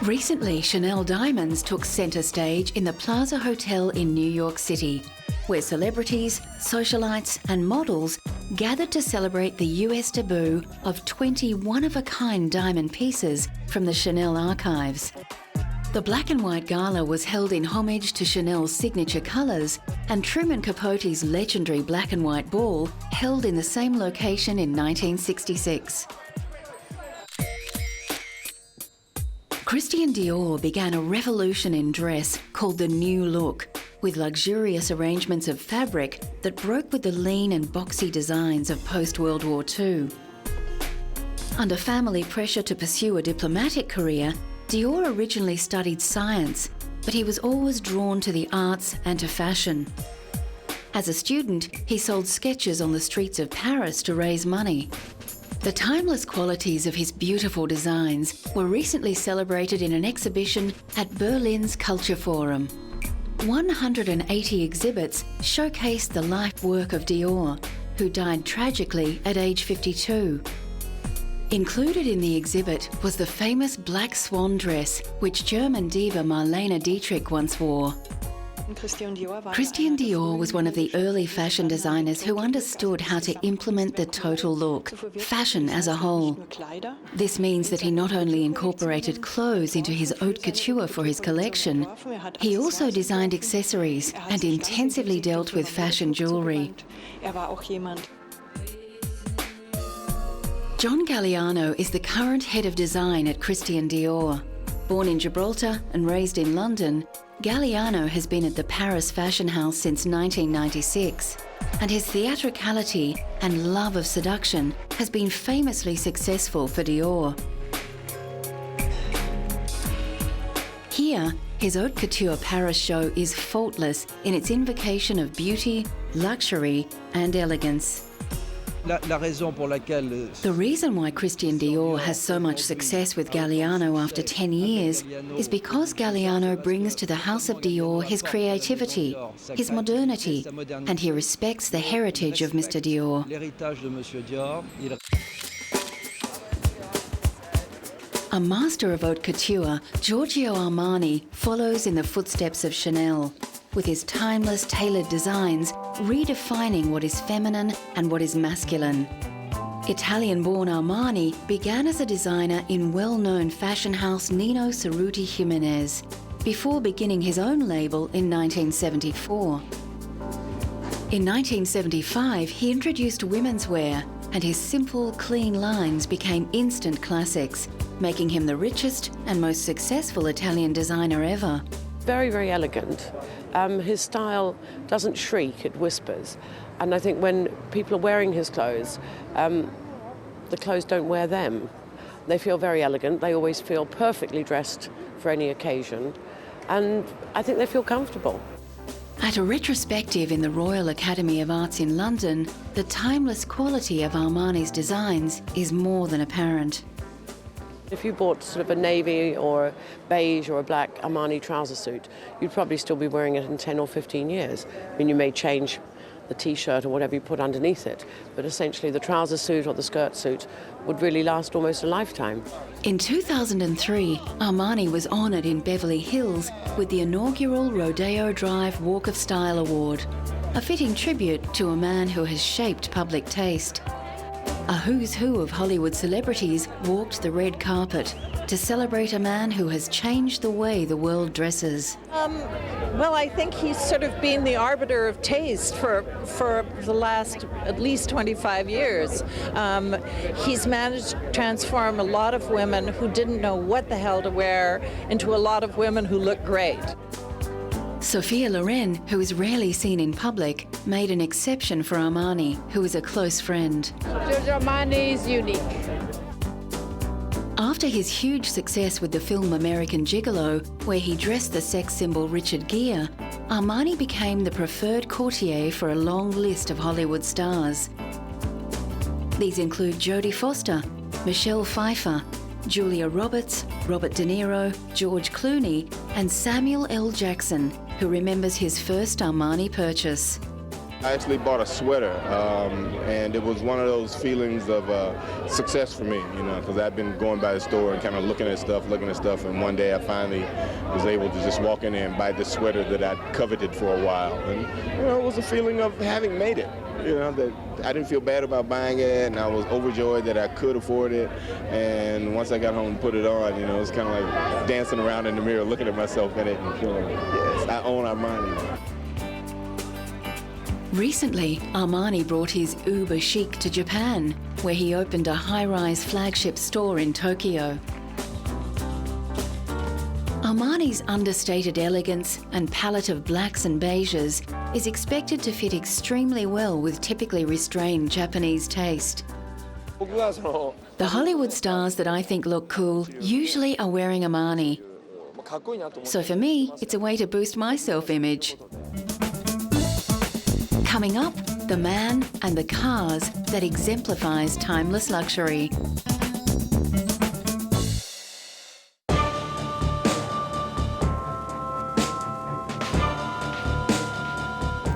Recently, Chanel diamonds took centre stage in the Plaza Hotel in New York City, where celebrities, socialites and models gathered to celebrate the US debut of 20 one-of-a-kind diamond pieces from the Chanel archives. The black and white gala was held in homage to Chanel's signature colours and Truman Capote's legendary black and white ball, held in the same location in 1966. Christian Dior began a revolution in dress called the New Look, with luxurious arrangements of fabric that broke with the lean and boxy designs of post-World War II. Under family pressure to pursue a diplomatic career, Dior originally studied science, but he was always drawn to the arts and to fashion. As a student, he sold sketches on the streets of Paris to raise money. The timeless qualities of his beautiful designs were recently celebrated in an exhibition at Berlin's Culture Forum. 180 exhibits showcased the life work of Dior, who died tragically at age 52. Included in the exhibit was the famous black swan dress, which German diva Marlene Dietrich once wore. Christian Dior was one of the early fashion designers who understood how to implement the total look, fashion as a whole. This means that he not only incorporated clothes into his haute couture for his collection, he also designed accessories and intensively dealt with fashion jewellery. John Galliano is the current head of design at Christian Dior. Born in Gibraltar and raised in London, Galliano has been at the Paris fashion house since 1996, and his theatricality and love of seduction has been famously successful for Dior. Here, his haute couture Paris show is faultless in its invocation of beauty, luxury and elegance. The reason why Christian Dior has so much success with Galliano after 10 years is because Galliano brings to the House of Dior his creativity, his modernity, and he respects the heritage of Mr. Dior. A master of haute couture, Giorgio Armani follows in the footsteps of Chanel, with his timeless tailored designs redefining what is feminine and what is masculine. Italian-born Armani began as a designer in well-known fashion house Nino Cerruti Jimenez, before beginning his own label in 1974. In 1975, he introduced women's wear, and his simple, clean lines became instant classics, making him the richest and most successful Italian designer ever. Very, very elegant. His style doesn't shriek, it whispers. And I think when people are wearing his clothes, the clothes don't wear them. They feel very elegant, they always feel perfectly dressed for any occasion, and I think they feel comfortable. At a retrospective in the Royal Academy of Arts in London, the timeless quality of Armani's designs is more than apparent. If you bought sort of a navy or a beige or a black Armani trouser suit, you'd probably still be wearing it in 10 or 15 years. I mean, you may change the t-shirt or whatever you put underneath it, but essentially the trouser suit or the skirt suit would really last almost a lifetime. In 2003, Armani was honoured in Beverly Hills with the inaugural Rodeo Drive Walk of Style Award, a fitting tribute to a man who has shaped public taste. A who's who of Hollywood celebrities walked the red carpet to celebrate a man who has changed the way the world dresses. Well, I think he's sort of been the arbiter of taste for the last at least 25 years. He's managed to transform a lot of women who didn't know what the hell to wear into a lot of women who look great. Sophia Loren, who is rarely seen in public, made an exception for Armani, who is a close friend. Giorgio Armani is unique. After his huge success with the film American Gigolo, where he dressed the sex symbol Richard Gere, Armani became the preferred courtier for a long list of Hollywood stars. These include Jodie Foster, Michelle Pfeiffer, Julia Roberts, Robert De Niro, George Clooney, and Samuel L. Jackson, who remembers his first Armani purchase. I actually bought a sweater, and it was one of those feelings of success for me, you know, because I've been going by the store and kind of looking at stuff, and one day I finally was able to just walk in there and buy this sweater that I'd coveted for a while. And, you know, it was a feeling of having made it, you know, that I didn't feel bad about buying it, and I was overjoyed that I could afford it. And once I got home and put it on, you know, it was kind of like dancing around in the mirror, looking at myself in it and feeling, yes, I own Armani. Recently, Armani brought his uber chic to Japan, where he opened a high-rise flagship store in Tokyo. Armani's understated elegance and palette of blacks and beiges is expected to fit extremely well with typically restrained Japanese taste. The Hollywood stars that I think look cool usually are wearing Armani. So for me, it's a way to boost my self-image. Coming up, the man and the cars that exemplifies timeless luxury.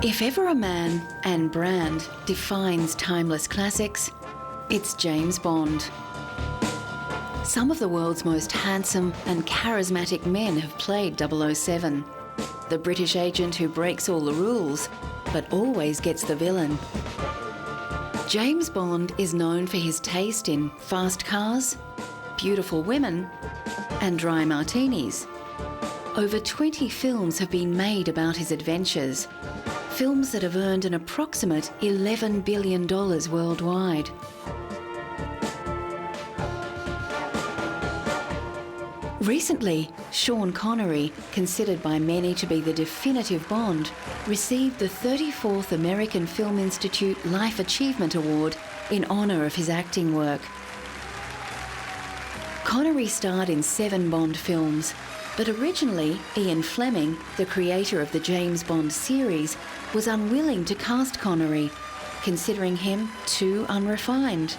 If ever a man and brand defines timeless classics, it's James Bond. Some of the world's most handsome and charismatic men have played 007. The British agent who breaks all the rules, but always gets the villain. James Bond is known for his taste in fast cars, beautiful women, and dry martinis. Over 20 films have been made about his adventures, films that have earned an approximate $11 billion worldwide. Recently, Sean Connery, considered by many to be the definitive Bond, received the 34th American Film Institute Life Achievement Award in honour of his acting work. Connery starred in 7 Bond films, but originally Ian Fleming, the creator of the James Bond series, was unwilling to cast Connery, considering him too unrefined.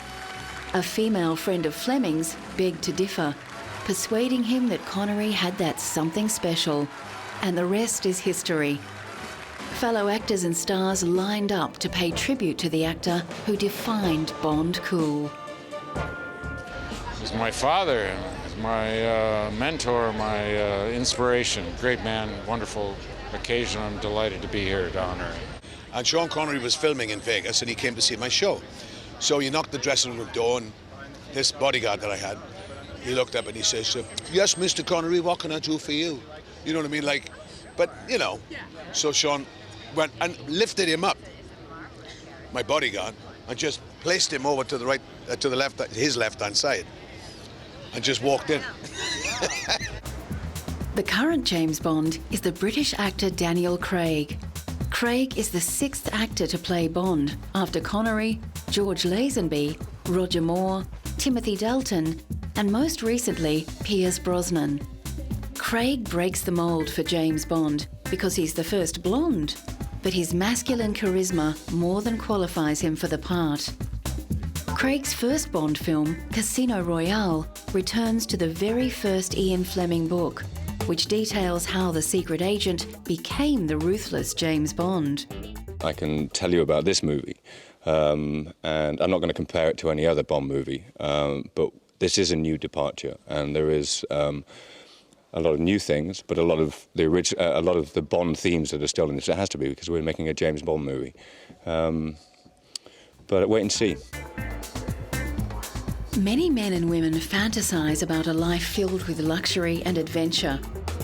A female friend of Fleming's begged to differ, persuading him that Connery had that something special, and the rest is history. Fellow actors and stars lined up to pay tribute to the actor who defined Bond cool. He's my father, he's my mentor, my inspiration. Great man, wonderful occasion. I'm delighted to be here to honor him. And Sean Connery was filming in Vegas and he came to see my show. So he knocked the dressing room door and this bodyguard that I had, he looked up and he says, yes, Mr. Connery, what can I do for you? You know what I mean? Like, but, you know. So Sean went and lifted him up, my bodyguard, and just placed him over to the right, to the left, his left-hand side, and just walked in. The current James Bond is the British actor Daniel Craig. Craig is the 6th actor to play Bond, after Connery, George Lazenby, Roger Moore, Timothy Dalton, and most recently, Pierce Brosnan. Craig breaks the mould for James Bond because he's the first blonde, but his masculine charisma more than qualifies him for the part. Craig's first Bond film, Casino Royale, returns to the very first Ian Fleming book, which details how the secret agent became the ruthless James Bond. I can tell you about this movie, and I'm not going to compare it to any other Bond movie, but this is a new departure, and there is a lot of new things, but a lot of the Bond themes that are still in this. It has to be, because we're making a James Bond movie. But wait and see. Many men and women fantasise about a life filled with luxury and adventure,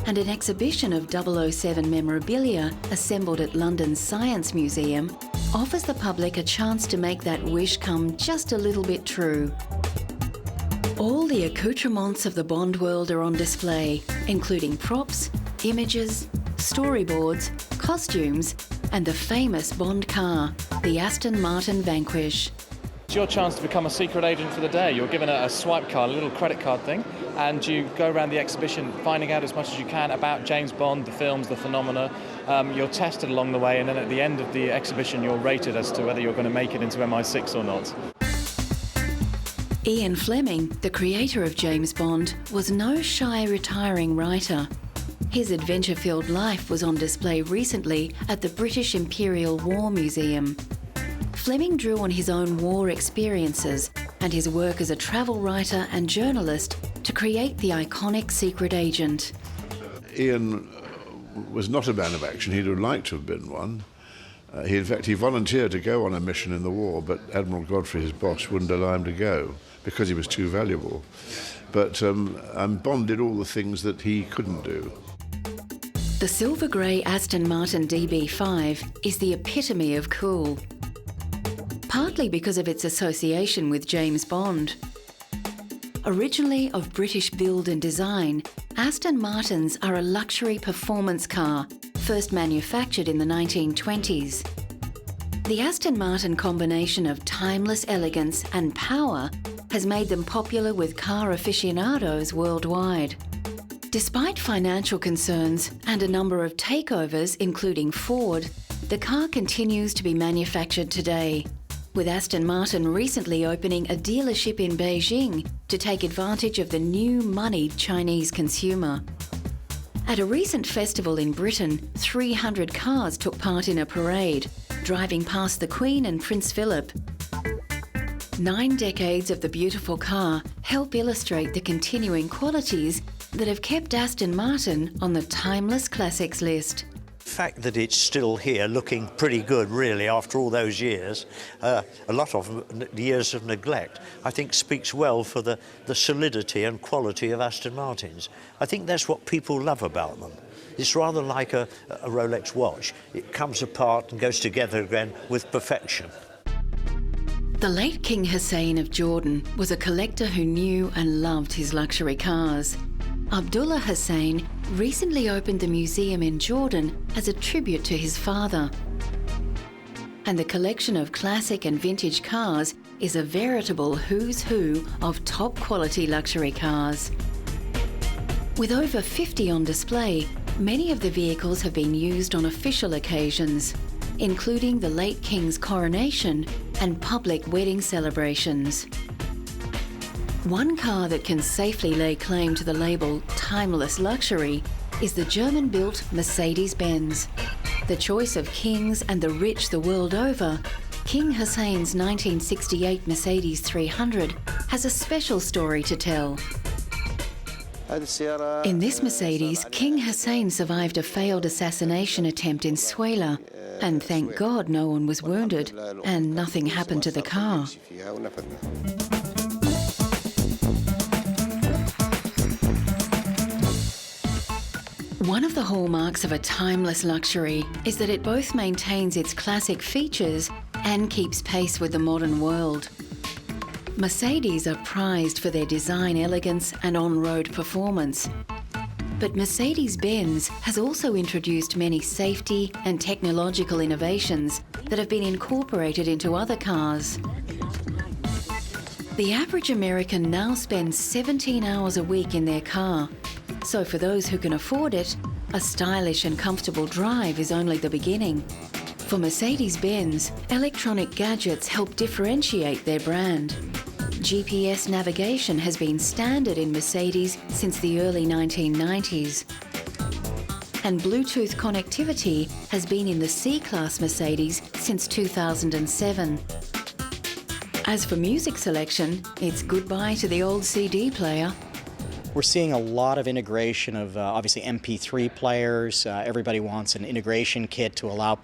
and an exhibition of 007 memorabilia assembled at London's Science Museum offers the public a chance to make that wish come just a little bit true. All the accoutrements of the Bond world are on display, including props, images, storyboards, costumes, and the famous Bond car, the Aston Martin Vanquish. It's your chance to become a secret agent for the day. You're given a swipe card, a little credit card thing, and you go around the exhibition finding out as much as you can about James Bond, the films, the phenomena. You're tested along the way, and then at the end of the exhibition you're rated as to whether you're going to make it into MI6 or not. Ian Fleming, the creator of James Bond, was no shy retiring writer. His adventure-filled life was on display recently at the British Imperial War Museum. Fleming drew on his own war experiences and his work as a travel writer and journalist to create the iconic secret agent. Ian was not a man of action. He'd have liked to have been one. In fact, he volunteered to go on a mission in the war, but Admiral Godfrey, his boss, wouldn't allow him to go because he was too valuable. But Bond did all the things that he couldn't do. The silver grey Aston Martin DB5 is the epitome of cool, partly because of its association with James Bond. Originally of British build and design, Aston Martins are a luxury performance car, first manufactured in the 1920s. The Aston Martin combination of timeless elegance and power has made them popular with car aficionados worldwide. Despite financial concerns and a number of takeovers, including Ford, the car continues to be manufactured today, with Aston Martin recently opening a dealership in Beijing to take advantage of the new moneyed Chinese consumer. At a recent festival in Britain, 300 cars took part in a parade, driving past the Queen and Prince Philip. 9 decades of the beautiful car help illustrate the continuing qualities that have kept Aston Martin on the Timeless Classics list. The fact that it's still here looking pretty good really after all those years, a lot of years of neglect, I think speaks well for the solidity and quality of Aston Martins. I think that's what people love about them. It's rather like a Rolex watch. It comes apart and goes together again with perfection. The late King Hussein of Jordan was a collector who knew and loved his luxury cars. Abdullah Hussein recently opened the museum in Jordan as a tribute to his father. And the collection of classic and vintage cars is a veritable who's who of top quality luxury cars. With over 50 on display, many of the vehicles have been used on official occasions, including the late King's coronation and public wedding celebrations. One car that can safely lay claim to the label timeless luxury is the German-built Mercedes-Benz. The choice of kings and the rich the world over, King Hussein's 1968 Mercedes 300 has a special story to tell. In this Mercedes, King Hussein survived a failed assassination attempt in Suela, and thank God no one was wounded and nothing happened to the car. One of the hallmarks of a timeless luxury is that it both maintains its classic features and keeps pace with the modern world. Mercedes are prized for their design elegance and on-road performance. But Mercedes-Benz has also introduced many safety and technological innovations that have been incorporated into other cars. The average American now spends 17 hours a week in their car. So for those who can afford it, a stylish and comfortable drive is only the beginning. For Mercedes-Benz, electronic gadgets help differentiate their brand. GPS navigation has been standard in Mercedes since the early 1990s. And Bluetooth connectivity has been in the C-Class Mercedes since 2007. As for music selection, it's goodbye to the old CD player. We're seeing a lot of integration of obviously MP3 players. Everybody wants an integration kit to allow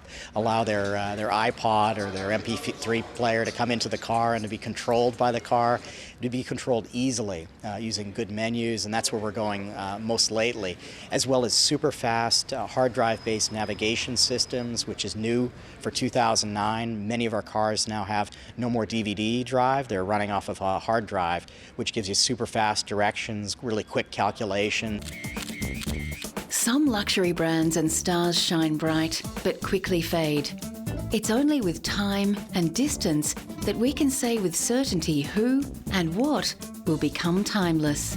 their iPod or their MP3 player to come into the car and to be controlled by the car, to be controlled easily using good menus, and that's where we're going most lately, as well as super fast hard drive-based navigation systems, which is new for 2009. Many of our cars now have no more DVD drive. They're running off of a hard drive, which gives you super fast directions, really quick calculation. Some luxury brands and stars shine bright, but quickly fade. It's only with time and distance that we can say with certainty who and what will become timeless.